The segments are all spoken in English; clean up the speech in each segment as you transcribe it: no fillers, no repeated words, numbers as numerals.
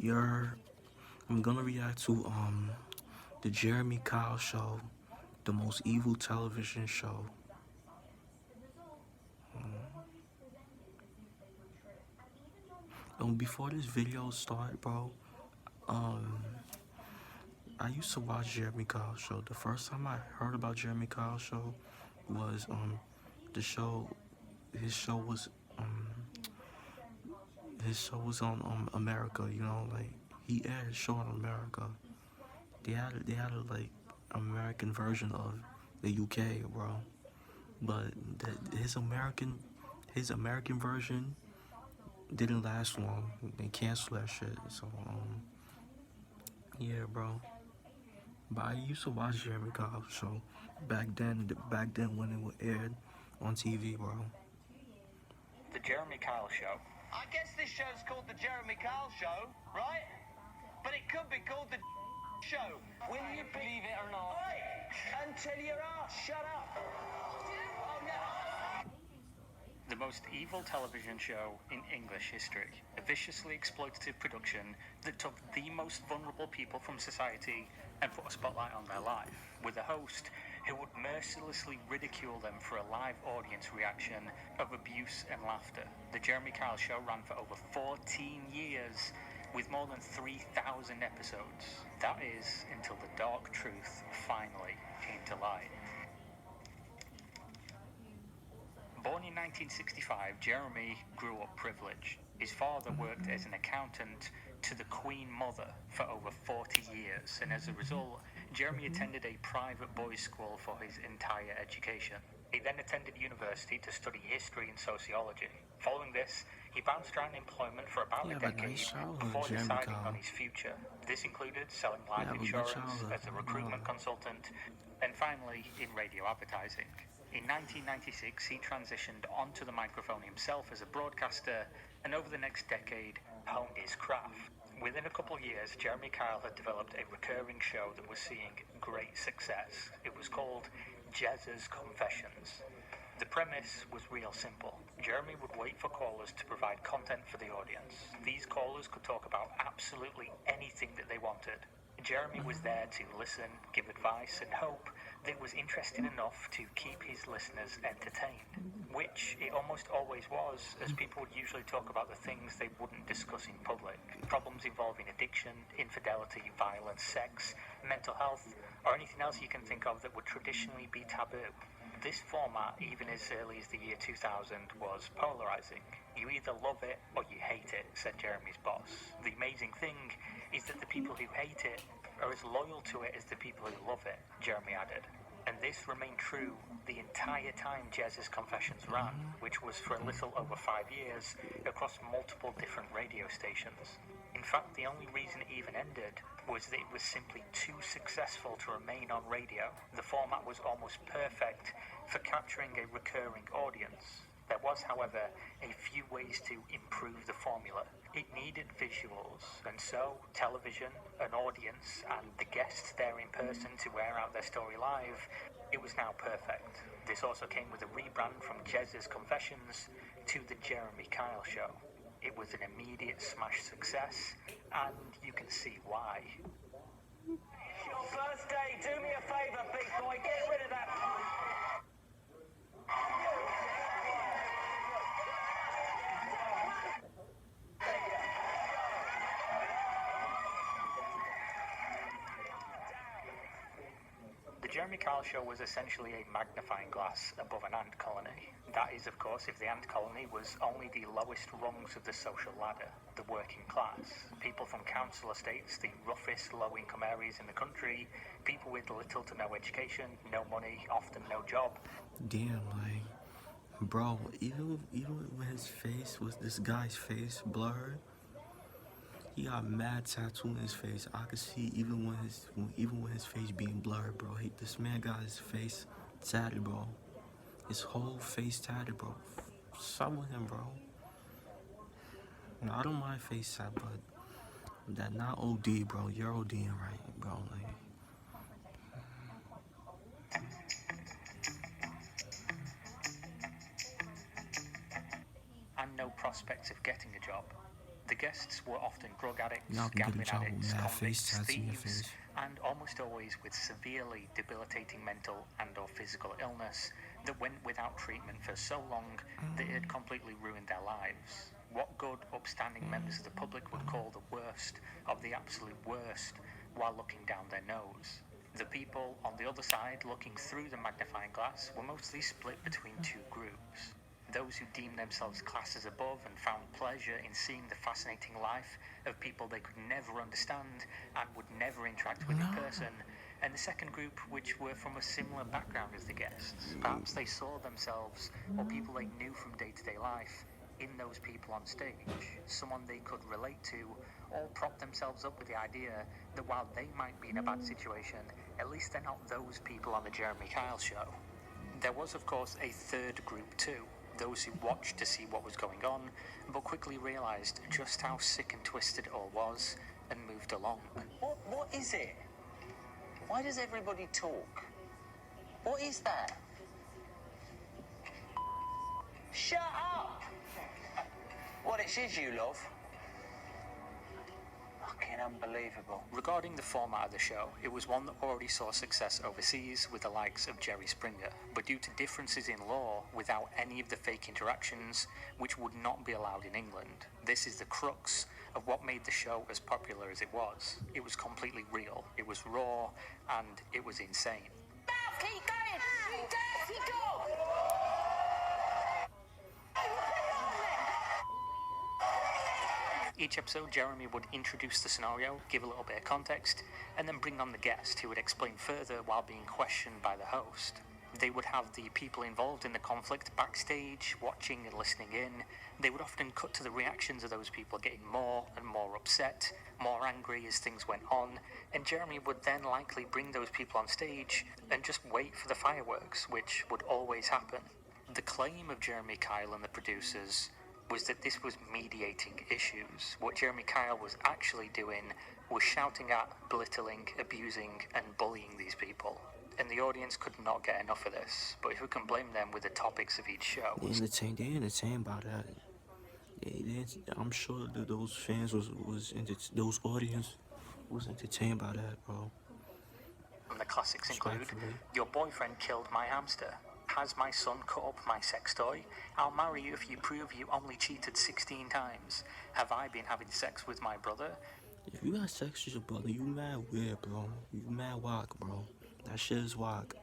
You're I'm gonna react to the Jeremy Kyle show, the most evil television show. Before this video start, bro, um, I used to watch Jeremy Kyle show. The first time I heard about Jeremy Kyle show was the show. His show was um his show was on America. You know, like he aired his show on America. They had a like American version of the UK, bro. But his American version didn't last long. They canceled that shit. So yeah, bro. But I used to watch Jeremy Kyle show back then when it was aired on TV, bro. The Jeremy Kyle Show. I guess this show's called The Jeremy Kyle Show, right? But it could be called The Show. Will you believe it or not? Oi! Until your ass, shut up! Oh, no! The most evil television show in English history. A viciously exploitative production that took the most vulnerable people from society and put a spotlight on their life, with a host who would mercilessly ridicule them for a live audience reaction of abuse and laughter. The Jeremy Kyle Show ran for over 14 years, with more than 3,000 episodes. That is, until the dark truth finally came to light. Born in 1965, Jeremy grew up privileged. His father worked as an accountant to the Queen Mother for over 40 years, and as a result, Jeremy attended a private boys' school for his entire education. He then attended university to study history and sociology. Following this, he bounced around employment for about a decade before deciding on his future. This included selling life insurance as a recruitment consultant, and finally in radio advertising. In 1996, he transitioned onto the microphone himself as a broadcaster, and over the next decade, honed his craft. Within a couple of years, Jeremy Kyle had developed a recurring show that was seeing great success. It was called Jez's Confessions. The premise was real simple. Jeremy would wait for callers to provide content for the audience. These callers could talk about absolutely anything that they wanted. Jeremy was there to listen, give advice, and hope that it was interesting enough to keep his listeners entertained, which it almost always was, as people would usually talk about the things they wouldn't discuss in public. Problems involving addiction, infidelity, violence, sex, mental health, or anything else you can think of that would traditionally be taboo. This format, even as early as the year 2000, was polarizing. You either love it or you hate it, said Jeremy's boss. The amazing thing is that the people who hate it are as loyal to it as the people who love it, Jeremy added. And this remained true the entire time Jez's Confessions ran, which was for a little over 5 years across multiple different radio stations. In fact, the only reason it even ended was that it was simply too successful to remain on radio. The format was almost perfect for capturing a recurring audience. There was, however, a few ways to improve the formula. It needed visuals, and so television, an audience, and the guests there in person to air out their story live, it was now perfect. This also came with a rebrand from Jez's Confessions to the Jeremy Kyle Show. It was an immediate smash success, and you can see why. Your first day, do me a favour, big boy, get rid of that. The Jeremy Kyle Show was essentially a magnifying glass above an ant colony. That is, of course, if the ant colony was only the lowest rungs of the social ladder, the working class. People from council estates, the roughest low-income areas in the country, people with little to no education, no money, often no job. Damn, like, bro, even when his face was this guy's face blurred, he got mad tattoo in his face. I could see even when his face being blurred, bro. This man got his face tatted, bro. His whole face tatted, bro. Stop with him, bro. No, I don't mind face tat, but that not OD, bro. You're ODing right, bro. Like, and no prospects of getting a job. The guests were often drug addicts, Y'all can get a gambling job with addicts, mad convicts, face tats in your thieves, face. and almost always with severely debilitating mental and or physical illness that went without treatment for so long that it had completely ruined their lives. What good, upstanding members of the public would call the worst of the absolute worst while looking down their nose. The people on the other side looking through the magnifying glass were mostly split between two groups. Those who deemed themselves classes above and found pleasure in seeing the fascinating life of people they could never understand and would never interact with in person, and the second group which were from a similar background as the guests. Perhaps they saw themselves or people they knew from day-to-day life in those people on stage, someone they could relate to, or prop themselves up with the idea that while they might be in a bad situation, at least they're not those people on the Jeremy Kyle show. There was, of course, a third group too, those who watched to see what was going on, but quickly realised just how sick and twisted it all was, and moved along. What is it? Why does everybody talk? What is that? Shut up! What, it's you, love? Fucking unbelievable. Regarding the format of the show, it was one that already saw success overseas with the likes of Jerry Springer, but due to differences in law, without any of the fake interactions, which would not be allowed in England. This is the crux of what made the show as popular as it was. It was completely real, it was raw, and it was insane. Keep going! Keep going! Each episode, Jeremy would introduce the scenario, give a little bit of context, and then bring on the guest who would explain further while being questioned by the host. They would have the people involved in the conflict backstage, watching and listening in. They would often cut to the reactions of those people getting more and more upset, more angry as things went on, and Jeremy would then likely bring those people on stage and just wait for the fireworks, which would always happen. The claim of Jeremy Kyle and the producers was that this was mediating issues. What Jeremy Kyle was actually doing was shouting at, belittling, abusing, and bullying these people. And the audience could not get enough of this, but who can blame them with the topics of each show? They entertained by that. I'm sure that those fans those audience was entertained by that, bro. And the classics include, Respectfully. "Your boyfriend killed my hamster. Has my son cut up my sex toy? I'll marry you if you prove you only cheated 16 times. Have I been having sex with my brother?" If you got sex with your brother, you mad weird, bro. You mad whack, bro. That shit is whack.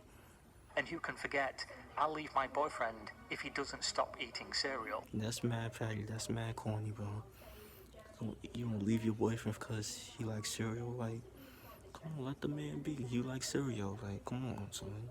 And who can forget, "I'll leave my boyfriend if he doesn't stop eating cereal." That's mad fatty. That's mad corny, bro. You don't leave your boyfriend because he likes cereal. Like, come on, let the man be. You like cereal. Like, come on, son.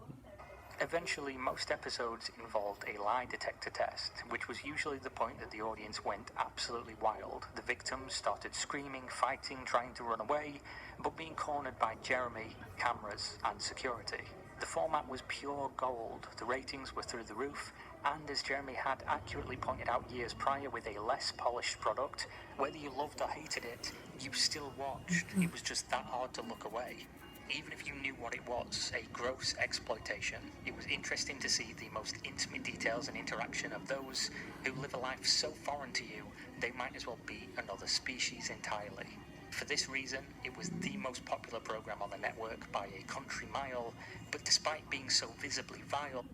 Eventually, most episodes involved a lie detector test, which was usually the point that the audience went absolutely wild. The victims started screaming, fighting, trying to run away, but being cornered by Jeremy, cameras, and security. The format was pure gold, the ratings were through the roof, and as Jeremy had accurately pointed out years prior with a less polished product, whether you loved or hated it, you still watched. It was just that hard to look away. Even if you knew what it was, a gross exploitation, it was interesting to see the most intimate details and interaction of those who live a life so foreign to you, they might as well be another species entirely. For this reason, it was the most popular program on the network by a country mile, but despite being so visibly vile,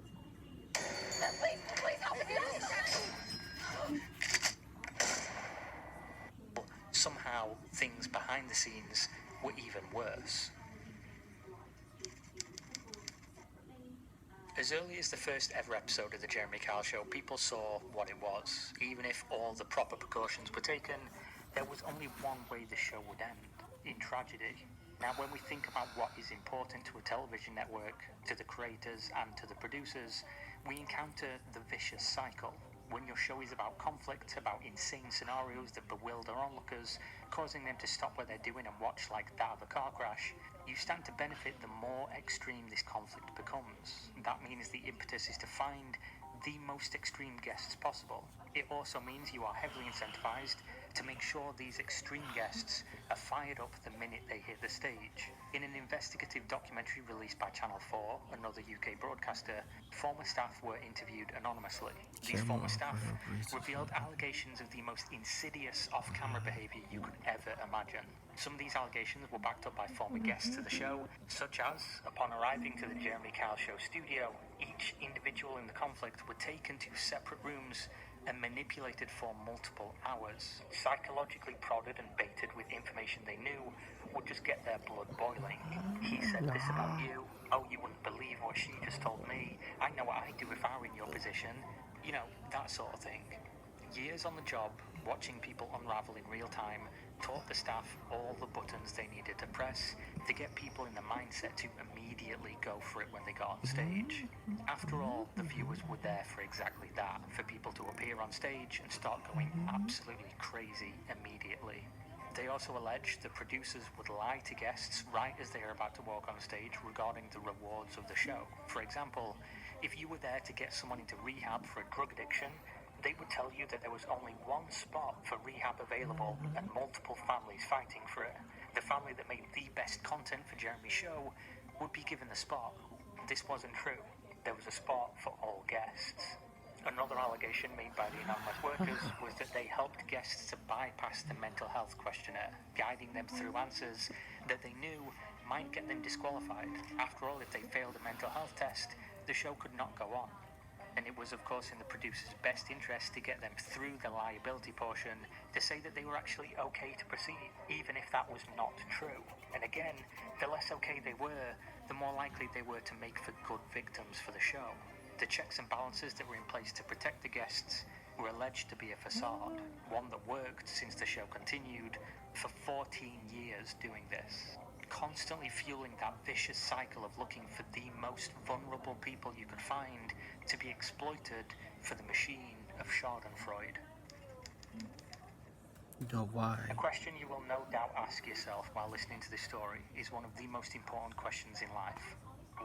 somehow things behind the scenes were even worse. As early as the first ever episode of the Jeremy Kyle Show, people saw what it was. Even if all the proper precautions were taken, there was only one way the show would end, in tragedy. Now, when we think about what is important to a television network, to the creators and to the producers, we encounter the vicious cycle. When your show is about conflict, about insane scenarios that bewilder onlookers, causing them to stop what they're doing and watch like that of a car crash, you stand to benefit the more extreme this conflict becomes. That means the impetus is to find the most extreme guests possible. It also means you are heavily incentivized to make sure these extreme guests are fired up the minute they hit the stage. In an investigative documentary released by Channel 4, another UK broadcaster, former staff were interviewed anonymously. These former staff revealed allegations of the most insidious off-camera behaviour you could ever imagine. Some of these allegations were backed up by former guests of the show, such as, upon arriving to the Jeremy Kyle Show studio, each individual in the conflict were taken to separate rooms and manipulated for multiple hours, psychologically prodded and baited with information they knew would just get their blood boiling. He said this about you. Oh, you wouldn't believe what she just told me. I know what I'd do if I were in your position. You know, that sort of thing. Years on the job, watching people unravel in real time, taught the staff all the buttons they needed to press to get people in the mindset to immediately go for it when they got on stage. After all, the viewers were there for exactly that, for people to appear on stage and start going absolutely crazy immediately. They also alleged the producers would lie to guests right as they are about to walk on stage regarding the rewards of the show. For example, if you were there to get someone into rehab for a drug addiction, they would tell you that there was only one spot for rehab available and multiple families fighting for it. The family that made the best content for Jeremy's show would be given the spot. This wasn't true. There was a spot for all guests. Another allegation made by the anonymous workers was that they helped guests to bypass the mental health questionnaire, guiding them through answers that they knew might get them disqualified. After all, if they failed a mental health test, the show could not go on. And it was, of course, in the producer's best interest to get them through the liability portion to say that they were actually okay to proceed, even if that was not true. And again, the less okay they were, the more likely they were to make for good victims for the show. The checks and balances that were in place to protect the guests were alleged to be a facade, one that worked since the show continued for 14 years doing this, constantly fueling that vicious cycle of looking for the most vulnerable people you could find to be exploited for the machine of Schadenfreude. Why? A question you will no doubt ask yourself while listening to this story is one of the most important questions in life.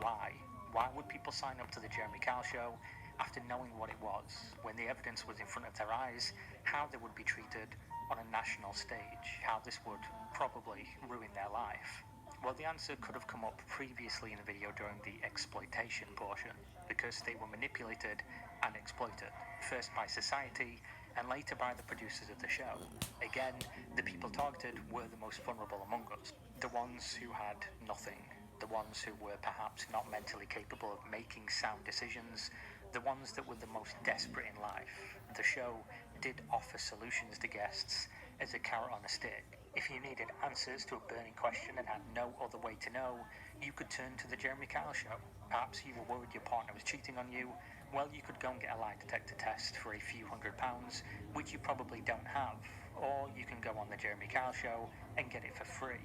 Why? Why would people sign up to the Jeremy Kyle Show after knowing what it was, when the evidence was in front of their eyes, how they would be treated on a national stage, how this would probably ruin their life? Well, the answer could have come up previously in the video during the exploitation portion, because they were manipulated and exploited, first by society and later by the producers of the show. Again, the people targeted were the most vulnerable among us, the ones who had nothing, the ones who were perhaps not mentally capable of making sound decisions, the ones that were the most desperate in life. The show did offer solutions to guests as a carrot on a stick. If you needed answers to a burning question and had no other way to know, you could turn to the Jeremy Kyle Show. Perhaps you were worried your partner was cheating on you. Well, you could go and get a lie detector test for a few £100s, which you probably don't have. Or you can go on the Jeremy Kyle Show and get it for free.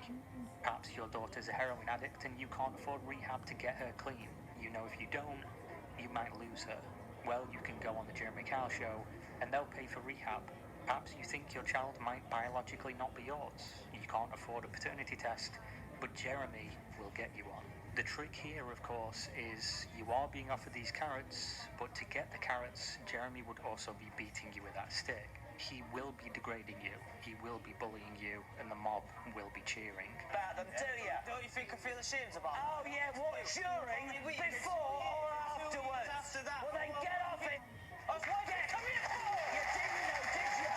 Perhaps your daughter's a heroin addict and you can't afford rehab to get her clean. You know if you don't, you might lose her. Well, you can go on the Jeremy Kyle Show and they'll pay for rehab. Perhaps you think your child might biologically not be yours. You can't afford a paternity test, but Jeremy will get you one. The trick here, of course, is you are being offered these carrots, but to get the carrots, Jeremy would also be beating you with that stick. He will be degrading you, he will be bullying you, and the mob will be cheering. About them, do you? Don't you think I feel ashamed about it? Oh yeah, what? During, before, or afterwards? After that. Well then get off it. That's why they come here for. You didn't know, did you?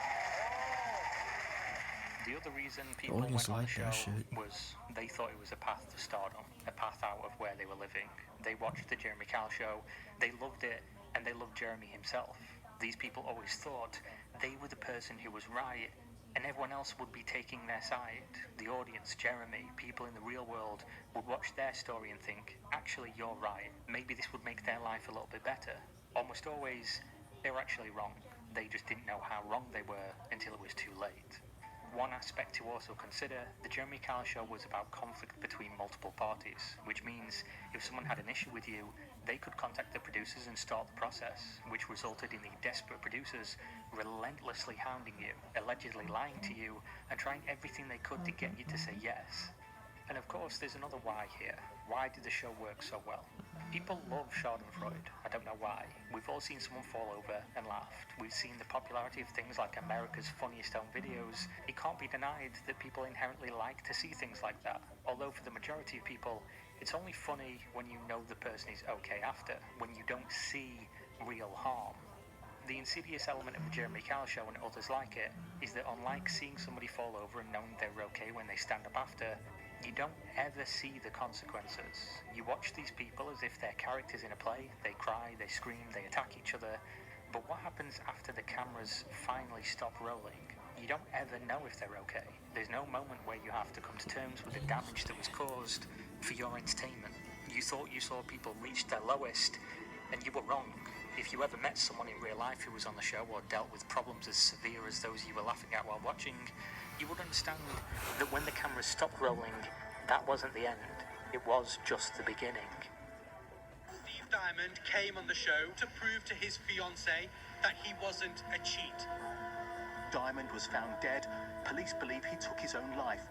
The other reason people went audience on the like show that shit. was they thought it was a path to stardom, a path out of where they were living. They watched the Jeremy Kyle Show, they loved it, and they loved Jeremy himself. These people always thought they were the person who was right, and everyone else would be taking their side. The audience, Jeremy, people in the real world would watch their story and think, actually, you're right. Maybe this would make their life a little bit better. Almost always, they were actually wrong. They just didn't know how wrong they were until it was too late. One aspect to also consider, the Jeremy Kyle Show was about conflict between multiple parties, which means if someone had an issue with you, they could contact the producers and start the process, which resulted in the desperate producers relentlessly hounding you, allegedly lying to you, and trying everything they could to get you to say yes. And of course, there's another why here. Why did the show work so well? People love Schadenfreude. I don't know why. We've all seen someone fall over and laughed. We've seen the popularity of things like America's Funniest Home Videos. It can't be denied that people inherently like to see things like that. Although for the majority of people, it's only funny when you know the person is okay after, when you don't see real harm. The insidious element of the Jeremy Kyle show and others like it is that unlike seeing somebody fall over and knowing they're okay when they stand up after, you don't ever see the consequences. You watch these people as if they're characters in a play. They cry, they scream, they attack each other. But what happens after the cameras finally stop rolling? You don't ever know if they're okay. There's no moment where you have to come to terms with the damage that was caused for your entertainment. You thought you saw people reach their lowest, and you were wrong. If you ever met someone in real life who was on the show or dealt with problems as severe as those you were laughing at while watching, you would understand that when the cameras stopped rolling, that wasn't the end. It was just the beginning. Steve Diamond came on the show to prove to his fiancée that he wasn't a cheat. Diamond was found dead. Police believe he took his own life.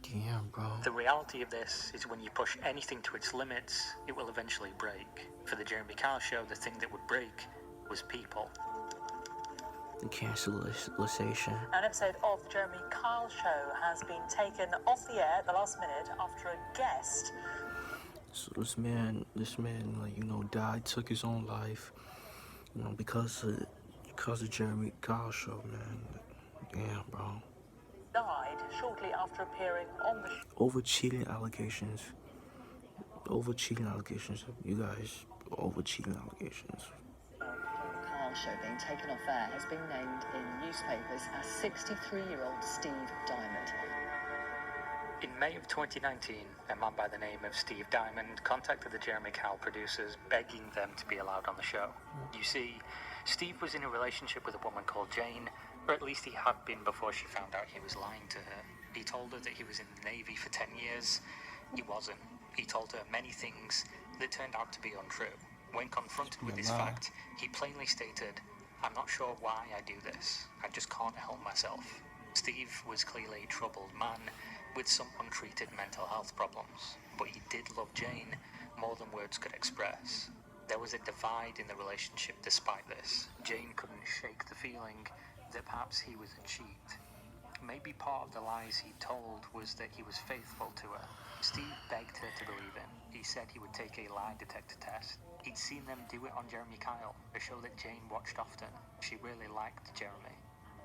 Damn, bro. The reality of this is when you push anything to its limits, it will eventually break. For the Jeremy Kyle show, the thing that would break was people. The cancellation. An episode of the Jeremy Kyle show has been taken off the air at the last minute after a guest. So this man, like, you know, died, took his own life, you know, because of Jeremy Kyle show, man. Damn, bro. Died shortly after appearing on the show. Over cheating allegations. You guys, over cheating allegations. Kyle show being taken off air has been named in newspapers as 63-year-old Steve Diamond. In May of 2019, a man by the name of Steve Diamond contacted the Jeremy Kyle producers, begging them to be allowed on the show. You see, Steve was in a relationship with a woman called Jane, or at least he had been before she found out he was lying to her. He told her that he was in the Navy for 10 years. He wasn't. He told her many things that turned out to be untrue. When confronted with this fact, he plainly stated, "I'm not sure why I do this. I just can't help myself." Steve was clearly a troubled man with some untreated mental health problems, but he did love Jane more than words could express. There was a divide in the relationship despite this. Jane couldn't shake the feeling that perhaps he was a cheat. Maybe part of the lies he told was that he was faithful to her. Steve begged her to believe him. He said he would take a lie detector test. He'd seen them do it on Jeremy Kyle, a show that Jane watched often. She really liked Jeremy.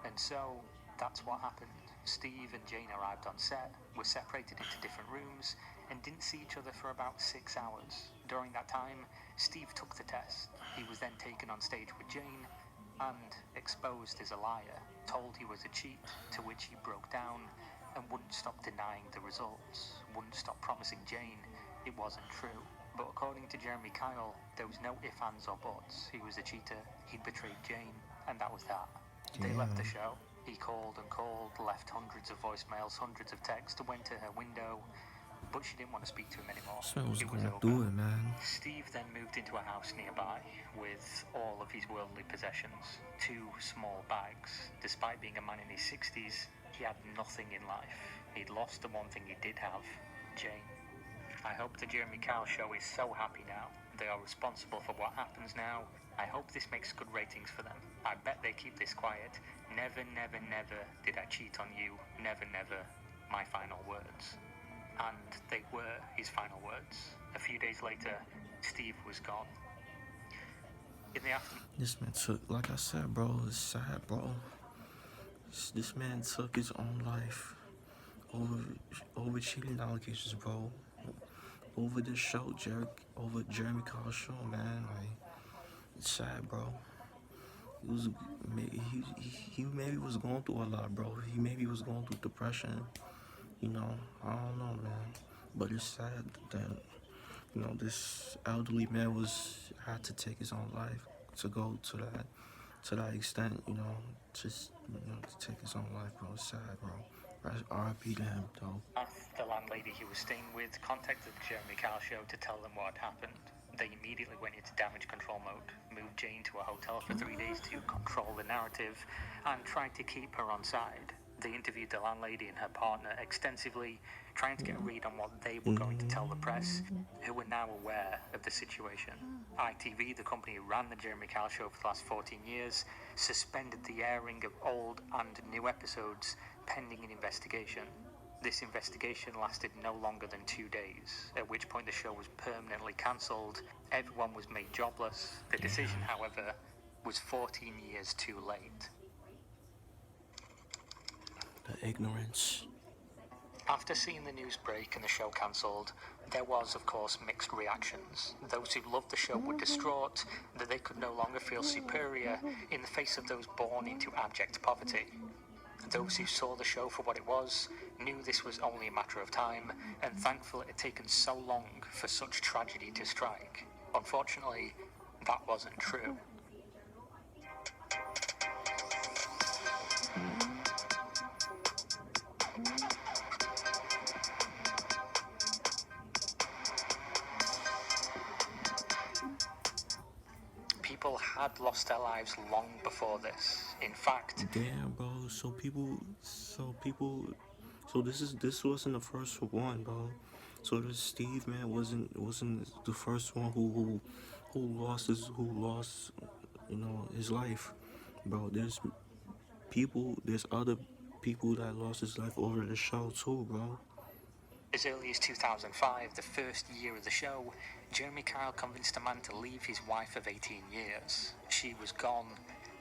And so, that's what happened. Steve and Jane arrived on set, were separated into different rooms, and didn't see each other for about 6 hours. During that time, Steve took the test. He was then taken on stage with Jane and exposed as a liar, told he was a cheat, to which he broke down and wouldn't stop denying the results, wouldn't stop promising Jane it wasn't true. But according to Jeremy Kyle, there was no ifs, ands or buts. He was a cheater, he'd betrayed Jane, and that was that. They left the show. He called and called, left hundreds of voicemails, hundreds of texts, went to her window, but she didn't want to speak to him anymore. This man was It going over. through it, man. Steve then moved into a house nearby with all of his worldly possessions, 2 small bags. Despite being a man in his 60s, he had nothing in life. He'd lost the one thing he did have, Jane. I hope the Jeremy Kyle show is so happy now. They are responsible for what happens now. I hope this makes good ratings for them. I bet they keep this quiet. Never, never, never did I cheat on you. Never, never, my final words. And they were his final words. A few days later, Steve was gone. In the afternoon, This man took, like I said, bro, it's sad, bro. This man took his own life over cheating allegations, bro. Over this show, over Jeremy Kyle show, man. Like, it's sad, bro. He maybe was going through a lot, bro. He maybe was going through depression. You know, I don't know, man. But it's sad that, you know, this elderly man had to take his own life to go to that extent, you know, just, you know, to take his own life, bro. It's sad, bro. R.I.P. to him, though. the landlady he was staying with contacted the Jeremy Kyle show to tell them what had happened. They immediately went into damage control mode, moved Jane to a hotel for 3 days to control the narrative, and tried to keep her on side. They interviewed the landlady and her partner extensively, trying to get a read on what they were going to tell the press, who were now aware of the situation. ITV, the company who ran the Jeremy Kyle show for the last 14 years, suspended the airing of old and new episodes pending an investigation. This investigation lasted no longer than 2 days, at which point the show was permanently cancelled. Everyone was made jobless. The decision, however, was 14 years too late. The ignorance. After seeing the news break and the show cancelled, there was, of course, mixed reactions. Those who loved the show were distraught that they could no longer feel superior in the face of those born into abject poverty. Those who saw the show for what it was knew this was only a matter of time, and thankful it had taken so long for such tragedy to strike. Unfortunately, that wasn't true. People had lost their lives long before this. In fact, Damn, bro. So this wasn't the first one, bro. So this Steve man wasn't the first one who lost his his life, bro. There's other people that lost his life over the show too, bro. as early as 2005, the first year of the show, Jeremy Kyle convinced a man to leave his wife of 18 years. She was gone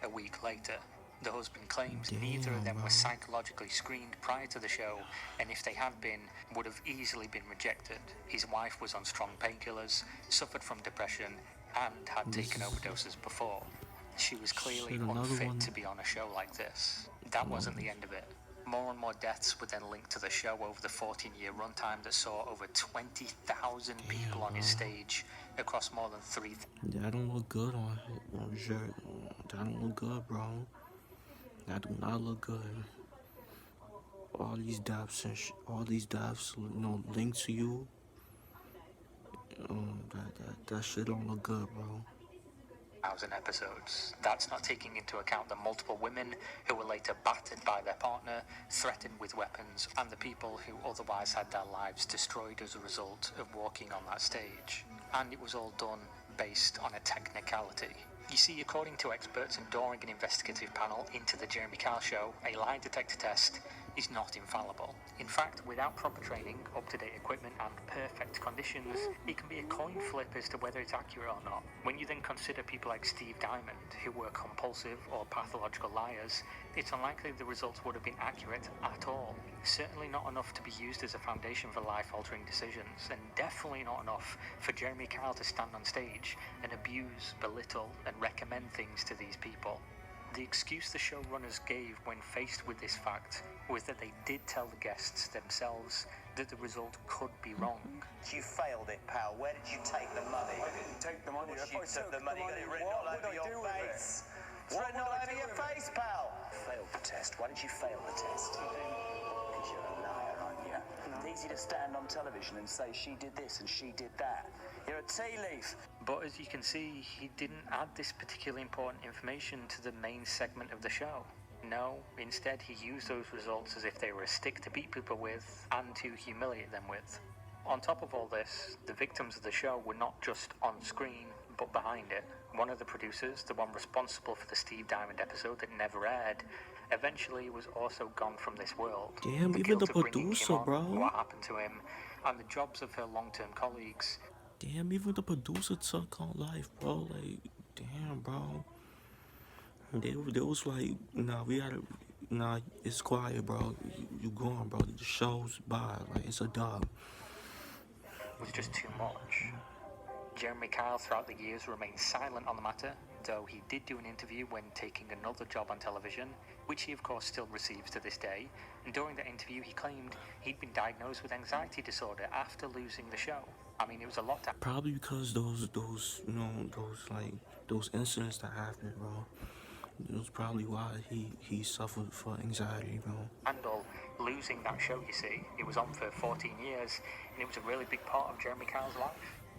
a week later. The husband claims neither of them were psychologically screened prior to the show, and if they had been, would have easily been rejected. His wife was on strong painkillers, suffered from depression, and had taken overdoses before. She was clearly unfit to be on a show like this. That wasn't the end of it. More and more deaths were then linked to the show over the 14-year runtime that saw over 20,000 people on his stage across more than 3. That don't look good on shirt. That don't look good, bro. That do not look good. All these deaths linked to you. That shit don't look good, bro. 1,000 episodes. That's not taking into account the multiple women who were later battered by their partner, threatened with weapons, and the people who otherwise had their lives destroyed as a result of walking on that stage. And it was all done based on a technicality. You see, according to experts and during an investigative panel into the Jeremy Kyle show, a lie detector test is not infallible. In fact, without proper training, up-to-date equipment and perfect conditions, it can be a coin flip as to whether it's accurate or not. When you then consider people like Steve Diamond, who were compulsive or pathological liars, it's unlikely the results would have been accurate at all. Certainly not enough to be used as a foundation for life-altering decisions, and definitely not enough for Jeremy Kyle to stand on stage and abuse, belittle, and recommend things to these people. The excuse the showrunners gave when faced with this fact was that they did tell the guests themselves that the result could be wrong. You failed it, pal. Where did you take the money? I didn't take the money. You took the money, got it written all over your face. It's written all over your face, pal. Failed the test. Why did you fail the test? Because you're a liar, aren't you? It's easy to stand on television and say she did this and she did that. You're a tea leaf. But as you can see, he didn't add this particularly important information to the main segment of the show. No, instead he used those results as if they were a stick to beat people with and to humiliate them with. On top of all this, the victims of the show were not just on screen, but behind it. One of the producers, the one responsible for the Steve Diamond episode that never aired, eventually was also gone from this world. Damn, the even guilt the of bringing producer, him on, bro. what happened to him, and the jobs of her long-term colleagues. Damn, even the producer took on life, bro. Like, damn, bro. They was like, nah, it's quiet, bro. You gone, bro. The show's by. Like, it's a dub. It was just too much. Jeremy Kyle throughout the years remained silent on the matter, though he did do an interview when taking another job on television, which he of course still receives to this day, and during that interview he claimed he'd been diagnosed with anxiety disorder after losing the show. I mean, it was a lot to... Probably because those incidents that happened, bro. It was probably why he suffered for anxiety, bro. Handle losing that show, you see. It was on for 14 years, and it was a really big part of Jeremy Kyle's life.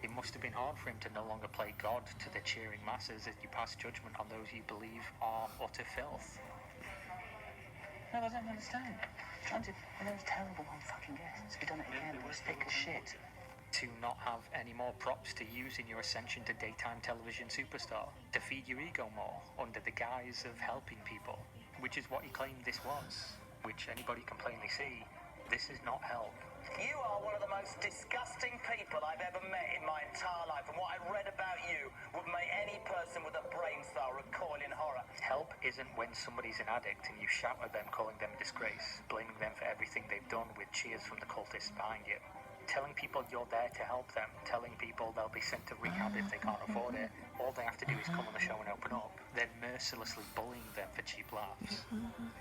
It must have been hard for him to no longer play God to the cheering masses as you pass judgment on those you believe are utter filth. No, I don't understand. Trying to, and those terrible on fucking guests. We've done it again. We're thick as shit. To not have any more props to use in your ascension to daytime television superstar, to feed your ego more under the guise of helping people, which is what he claimed this was, which anybody can plainly see, this is not help. You are one of the most disgusting people I've ever met in my entire life, and what I read about you would make any person with a brain cell recoil in horror. Help isn't when somebody's an addict and you shout at them, calling them a disgrace, blaming them for everything they've done with cheers from the cultists behind you. Telling people you're there to help them, telling people they'll be sent to rehab if they can't afford it. All they have to do is come on the show and open up. Then mercilessly bullying them for cheap laughs.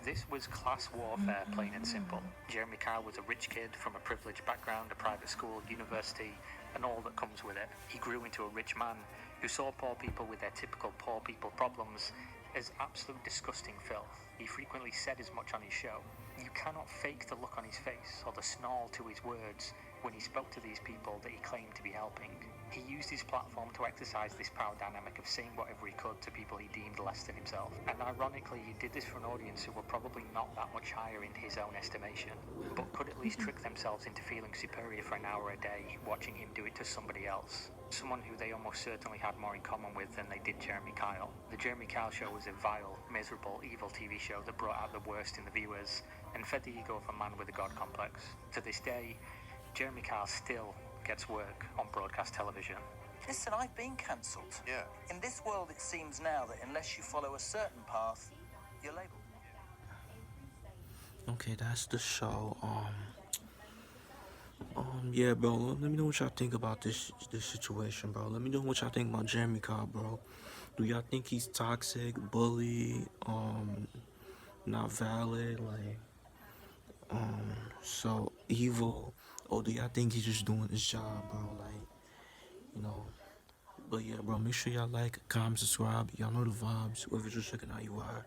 This was class warfare, plain and simple. Jeremy Kyle was a rich kid from a privileged background, a private school, university, and all that comes with it. He grew into a rich man who saw poor people with their typical poor people problems as absolute disgusting filth. He frequently said as much on his show. You cannot fake the look on his face or the snarl to his words when he spoke to these people that he claimed to be helping. He used his platform to exercise this power dynamic of saying whatever he could to people he deemed less than himself. And ironically, he did this for an audience who were probably not that much higher in his own estimation, but could at least trick themselves into feeling superior for an hour a day watching him do it to somebody else. Someone who they almost certainly had more in common with than they did Jeremy Kyle. The Jeremy Kyle Show was a vile, miserable, evil TV show that brought out the worst in the viewers and fed the ego of a man with a god complex. To this day, Jeremy Kyle still gets work on broadcast television. Listen, I've been cancelled. Yeah. In this world, it seems now that unless you follow a certain path, you're labelled. Okay, that's the show. Yeah, bro. Let me know what y'all think about this situation, bro. Let me know what y'all think about Jeremy Kyle, bro. Do y'all think he's toxic, bully, not valid, like, so evil, or do y'all think he's just doing his job, bro? Like, you know. But yeah, bro. Make sure y'all like, comment, subscribe. Y'all know the vibes. Whoever's just checking out, you are.